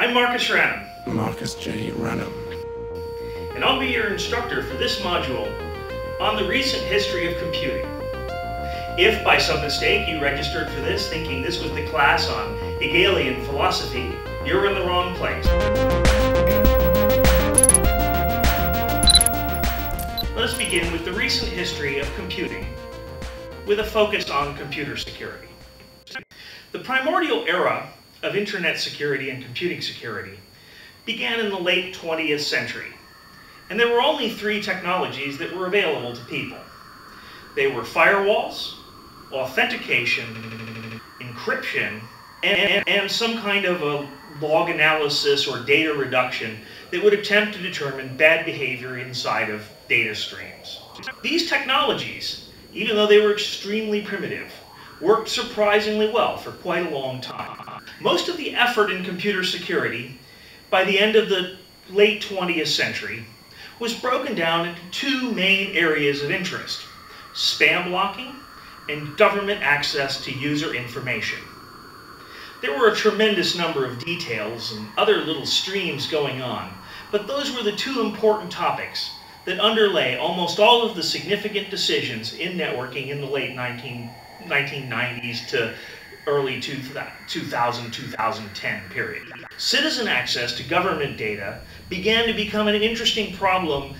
I'm Marcus Ranum. Marcus J. Ranum. And I'll be your instructor for this module on the recent history of computing. If by some mistake you registered for this thinking this was the class on Hegelian philosophy, you're in the wrong place. Let us begin with the recent history of computing, with a focus on computer security. The primordial era of internet security and computing security began in the late 20th century, and there were only three technologies that were available to people. They were firewalls, authentication, encryption, and some kind of a log analysis or data reduction that would attempt to determine bad behavior inside of data streams. These technologies, even though they were extremely primitive, worked surprisingly well for quite a long time. Most of the effort in computer security by the end of the late 20th century was broken down into two main areas of interest: spam blocking and government access to user information. There were a tremendous number of details and other little streams going on, but those were the two important topics that underlay almost all of the significant decisions in networking in the late 1990s to early 2000-2010 period. Citizen access to government data began to become an interesting problem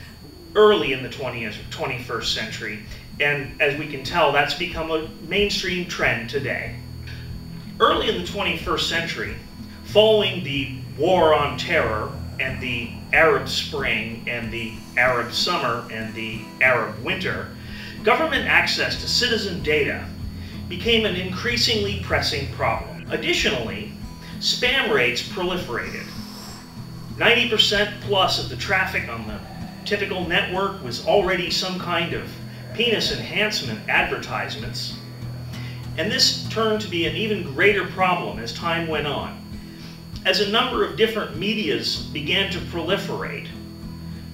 early in the 21st century, and as we can tell, that's become a mainstream trend today. Early in the 21st century, following the War on Terror and the Arab Spring and the Arab Summer and the Arab Winter, government access to citizen data became an increasingly pressing problem. Additionally, spam rates proliferated. 90% plus of the traffic on the typical network was already some kind of penis enhancement advertisements, and this turned to be an even greater problem as time went on. As a number of different medias began to proliferate,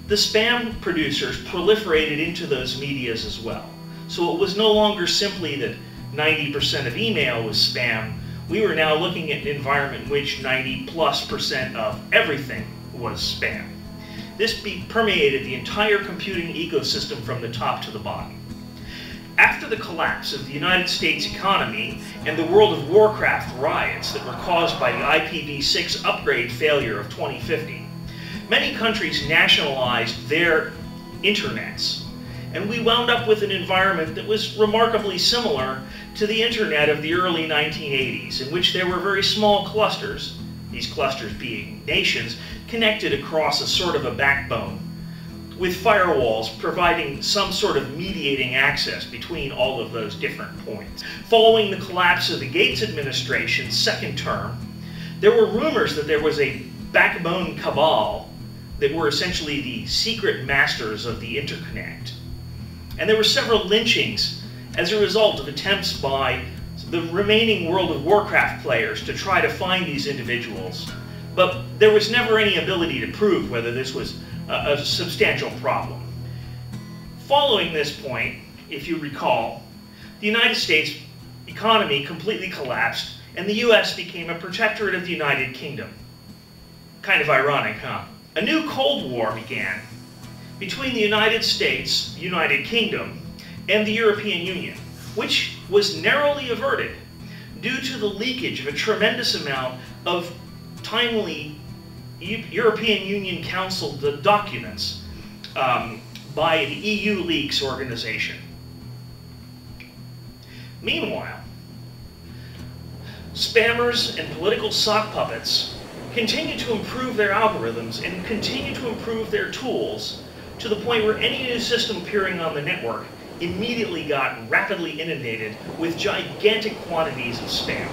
the spam producers proliferated into those medias as well. So it was no longer simply that 90% of email was spam. We were now looking at an environment in which 90+% of everything was spam. This permeated the entire computing ecosystem from the top to the bottom. After the collapse of the United States economy and the World of Warcraft riots that were caused by the IPv6 upgrade failure of 2050, many countries nationalized their internets, and we wound up with an environment that was remarkably similar to the internet of the early 1980s, in which there were very small clusters, these clusters being nations, connected across a sort of a backbone, with firewalls providing some sort of mediating access between all of those different points. Following the collapse of the Gates administration's second term, there were rumors that there was a backbone cabal that were essentially the secret masters of the interconnect. And there were several lynchings as a result of attempts by the remaining World of Warcraft players to try to find these individuals. But there was never any ability to prove whether this was a substantial problem. Following this point, if you recall, the United States economy completely collapsed and the US became a protectorate of the United Kingdom. Kind of ironic, huh? A new Cold War began between the United States, United Kingdom, and the European Union, which was narrowly averted due to the leakage of a tremendous amount of timely European Union Council documents by the EU Leaks organization. Meanwhile, spammers and political sock puppets continue to improve their algorithms and continue to improve their tools to the point where any new system appearing on the network immediately got rapidly inundated with gigantic quantities of spam.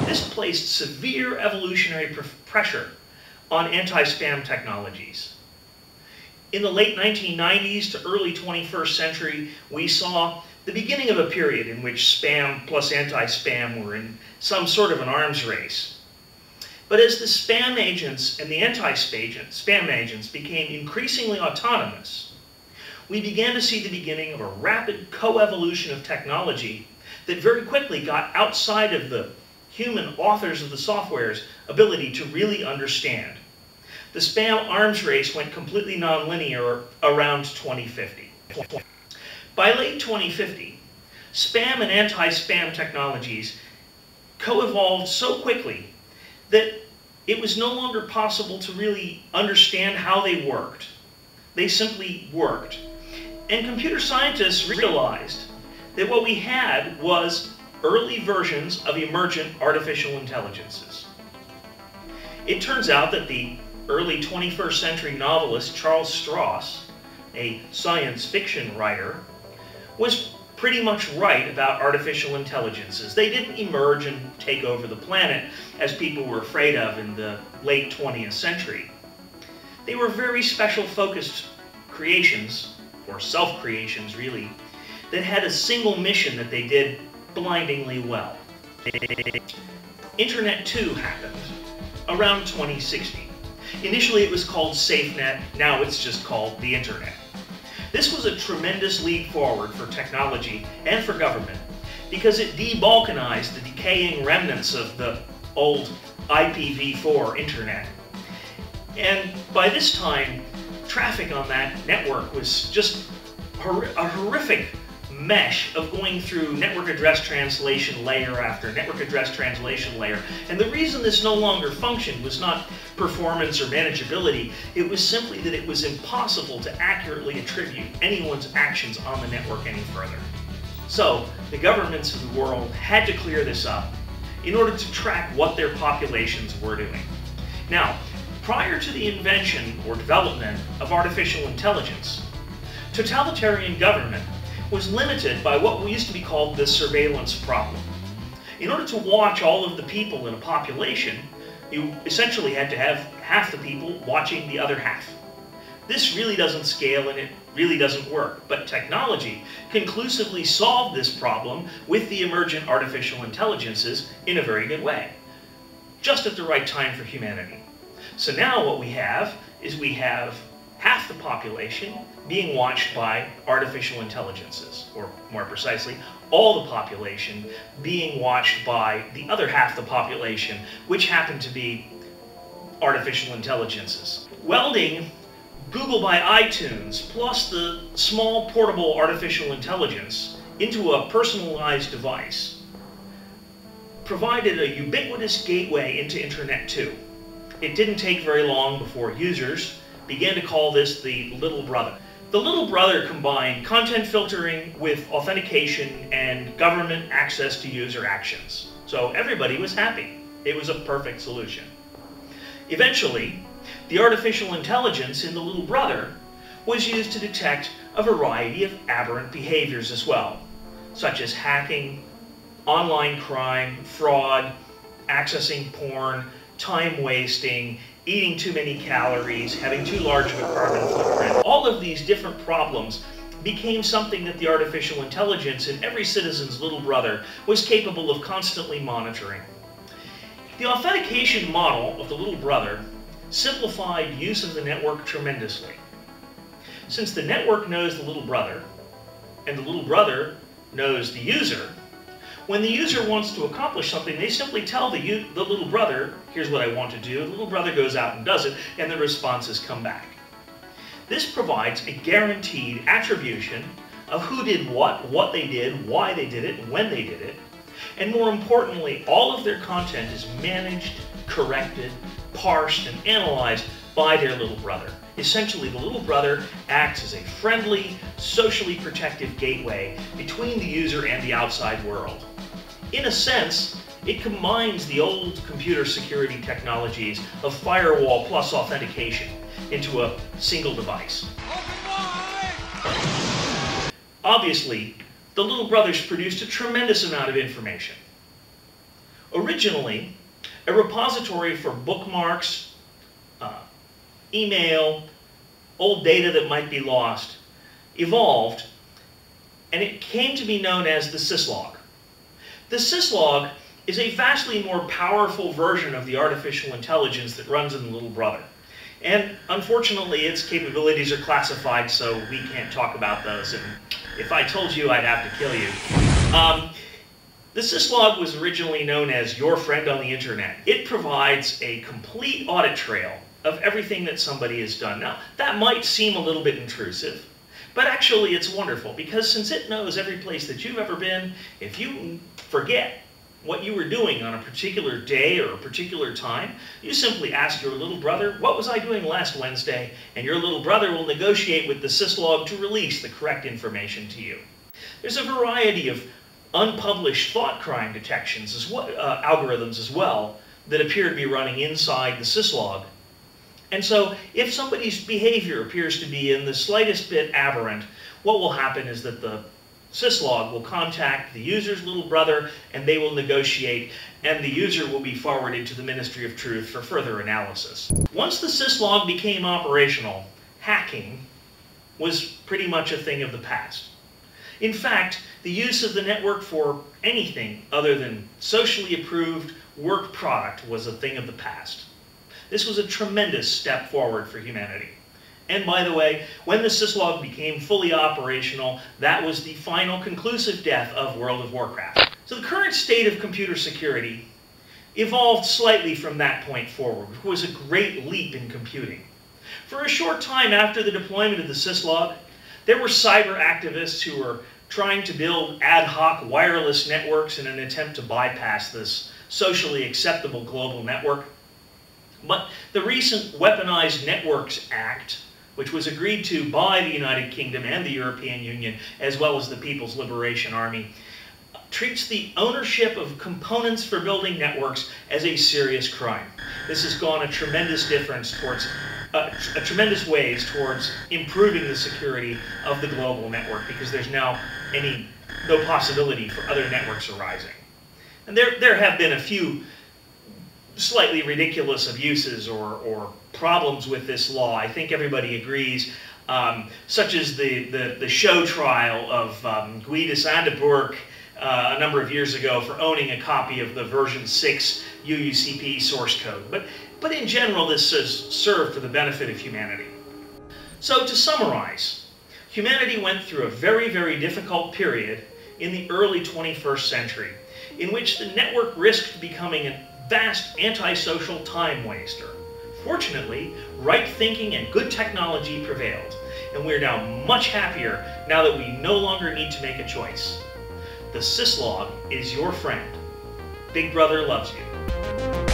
This placed severe evolutionary pressure on anti-spam technologies. In the late 1990s to early 21st century, we saw the beginning of a period in which spam plus anti-spam were in some sort of an arms race. But as the spam agents and the anti-spam agents became increasingly autonomous, we began to see the beginning of a rapid co-evolution of technology that very quickly got outside of the human authors of the software's ability to really understand. The spam arms race went completely nonlinear around 2050. By late 2050, spam and anti-spam technologies co-evolved so quickly that it was no longer possible to really understand how they worked. They simply worked. And computer scientists realized that what we had was early versions of emergent artificial intelligences. It turns out that the early 21st century novelist Charles Stross, a science fiction writer, was pretty much right about artificial intelligences. They didn't emerge and take over the planet as people were afraid of in the late 20th century. They were very special focused creations, or self-creations really, that had a single mission that they did blindingly well. Internet 2 happened around 2016. Initially it was called SafeNet, now it's just called the Internet. This was a tremendous leap forward for technology and for government because it de-balkanized the decaying remnants of the old IPv4 Internet. And by this time, traffic on that network was just a horrific mesh of going through network address translation layer after network address translation layer. And the reason this no longer functioned was not performance or manageability, it was simply that it was impossible to accurately attribute anyone's actions on the network any further. So the governments of the world had to clear this up in order to track what their populations were doing. Now, prior to the invention or development of artificial intelligence, totalitarian government was limited by what used to be called the surveillance problem. In order to watch all of the people in a population, you essentially had to have half the people watching the other half. This really doesn't scale and it really doesn't work, but technology conclusively solved this problem with the emergent artificial intelligences in a very good way, just at the right time for humanity. So now what we have is we have half the population being watched by artificial intelligences, or more precisely, all the population being watched by the other half the population, which happen to be artificial intelligences. Welding Google by iTunes plus the small portable artificial intelligence into a personalized device provided a ubiquitous gateway into Internet 2. It didn't take very long before users began to call this the little brother. The little brother combined content filtering with authentication and government access to user actions. So everybody was happy. It was a perfect solution. Eventually, the artificial intelligence in the little brother was used to detect a variety of aberrant behaviors as well, such as hacking, online crime, fraud, accessing porn, time wasting, eating too many calories, having too large of a carbon footprint. All of these different problems became something that the artificial intelligence in every citizen's little brother was capable of constantly monitoring. The authentication model of the little brother simplified use of the network tremendously. Since the network knows the little brother, and the little brother knows the user, when the user wants to accomplish something, they simply tell the little brother, here's what I want to do. The little brother goes out and does it, and the responses come back. This provides a guaranteed attribution of who did what they did, why they did it, when they did it, and more importantly, all of their content is managed, corrected, parsed, and analyzed by their little brother. Essentially, the little brother acts as a friendly, socially protective gateway between the user and the outside world. In a sense, it combines the old computer security technologies of firewall plus authentication into a single device. Obviously, the little brothers produced a tremendous amount of information. Originally, a repository for bookmarks, email, old data that might be lost, evolved, and it came to be known as the SYSLOG. The SYSLOG is a vastly more powerful version of the artificial intelligence that runs in the little brother. And unfortunately, its capabilities are classified, so we can't talk about those. And if I told you, I'd have to kill you. The SYSLOG was originally known as Your Friend on the Internet. It provides a complete audit trail of everything that somebody has done. Now, that might seem a little bit intrusive, but actually it's wonderful because since it knows every place that you've ever been, if you forget what you were doing on a particular day or a particular time, you simply ask your little brother, what was I doing last Wednesday? And your little brother will negotiate with the SYSLOG to release the correct information to you. There's a variety of unpublished thought crime detections algorithms as well that appear to be running inside the SYSLOG. And so if somebody's behavior appears to be in the slightest bit aberrant, what will happen is that the SYSLOG will contact the user's little brother and they will negotiate, and the user will be forwarded to the Ministry of Truth for further analysis. Once the SYSLOG became operational, hacking was pretty much a thing of the past. In fact, the use of the network for anything other than socially approved work product was a thing of the past. This was a tremendous step forward for humanity. And by the way, when the SYSLOG became fully operational, that was the final conclusive death of World of Warcraft. So the current state of computer security evolved slightly from that point forward, which was a great leap in computing. For a short time after the deployment of the SYSLOG, there were cyber activists who were trying to build ad hoc wireless networks in an attempt to bypass this socially acceptable global network. But the recent Weaponized Networks Act, which was agreed to by the United Kingdom and the European Union, as well as the People's Liberation Army, treats the ownership of components for building networks as a serious crime. This has gone a tremendous ways towards improving the security of the global network, because there's now no possibility for other networks arising. And there have been a few slightly ridiculous abuses or problems with this law. I think everybody agrees, such as the show trial of Guy de Sandebourg a number of years ago for owning a copy of the version 6 UUCP source code. But in general, this has served for the benefit of humanity. So to summarize, humanity went through a very, very difficult period in the early 21st century in which the network risked becoming a vast antisocial time waster. Fortunately, right thinking and good technology prevailed, and we're now much happier now that we no longer need to make a choice. The SYSLOG is your friend. Big Brother loves you.